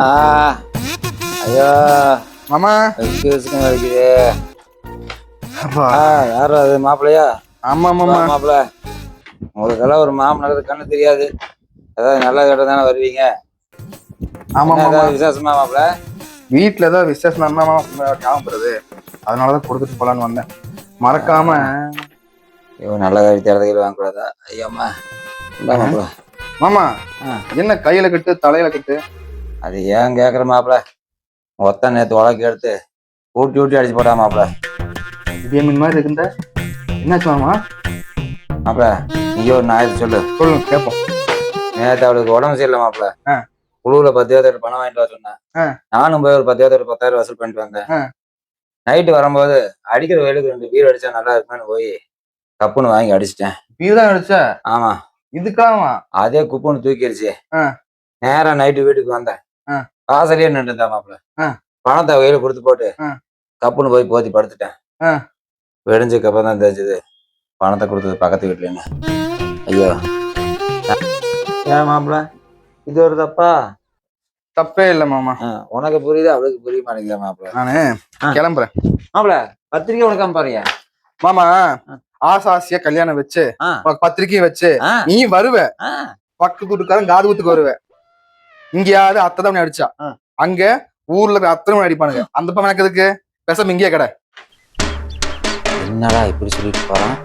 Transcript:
ஆ ஐயோ மாமா விசுக்கு வலிக்குது. அப்பா. யாரும் அது மாப்பிள்ளையா? ஆமா மாமா. மாப்பிள்ள உங்களுக்கெல்லாம் ஒரு மாமனார் கண்ணு தெரியாது. ஏதாவது நல்ல கேட்ட தானே வருவீங்க. ஆமா மாமா. ஏதாவது விசேஷமா மாப்பிள்ள? வீட்டுல ஏதாவது விசேஷம் தான் கிளம்புறது, அதனாலதான் கொடுத்துட்டு போலான்னு வந்தேன். மறக்காம இவன் நல்ல காரி தேர்தல் வாங்கக்கூடாதா? ஐயோம்மா மாப்பிள்ள. மாமா என்ன கையில கட்டு தலையில கட்டு? அது ஏன் கேக்குற மாப்பிள்ள? ஒத்த நேத்து உலக்கி எடுத்து ஊட்டி ஊட்டி அடிச்சு போட்டா மாப்பிள்ள. இதே மீன் மாதிரி இருக்குந்த என்னாச்சு மாமா? மாப்பிள்ள நீங்க ஒரு நாயத்து சொல்லு. சொல்லுங்க கேட்போம். நேத்து அவளுக்கு உடம்பு சரியில்லை மாப்பிள்ள. குழுவுல 10,000 பணம் வாங்கிட்டு வர சொன்னேன். நானும் போய் ஒரு 10,000 வசூல் பண்ணிட்டு வந்தேன். நைட்டு வரும்போது அடிக்கிற வேலுக்கு 2 பீர் அடிச்சா நல்லா இருக்குன்னு போய் கப்புன்னு வாங்கி அடிச்சிட்டேன். பீர் தான் அடிச்ச? ஆமா. இதுக்காமா? அதே குப்புன்னு தூக்கிடுச்சு. நேரா நைட்டு வீட்டுக்கு வந்தேன். வாசலையே நின்று இருந்தா மாப்பிள்ள. பணத்தை கையில கொடுத்து போட்டு கப்புன்னு போய் போத்தி படுத்துட்டேன். வெடிஞ்சதுக்கு அப்புறம் தான் தெரிஞ்சது பணத்தை கொடுத்தது பக்கத்து வீட்டுலன்னு. ஐயோ ஏன் மாப்பிள்ள இது ஒரு தப்பா? தப்பே இல்ல மாமா. உனக்கு புரியுது, அவளுக்கு புரிய மாட்டேங்குது மாப்பிள்ள. நானு கிளம்புறேன் மாப்பிள்ள. பத்திரிக்கை உனக்காம பாருங்க மாமா. ஆசாசியா கல்யாணம் வச்சு பத்திரிக்கையை வச்சு நீ வருவ, பக்கத்து வீட்டுக்காரன் காது ஊத்துக்கு வருவ. இங்கயாவது அத்தை மணி அடிச்சா அங்க ஊர்ல அத்தனை மணி அடிப்பானுங்க. அந்த பக்கம் எனக்கு எதுக்கு? பேசாம இங்கேயே கடை. என்னடா இப்படி சொல்லிட்டு போறான்?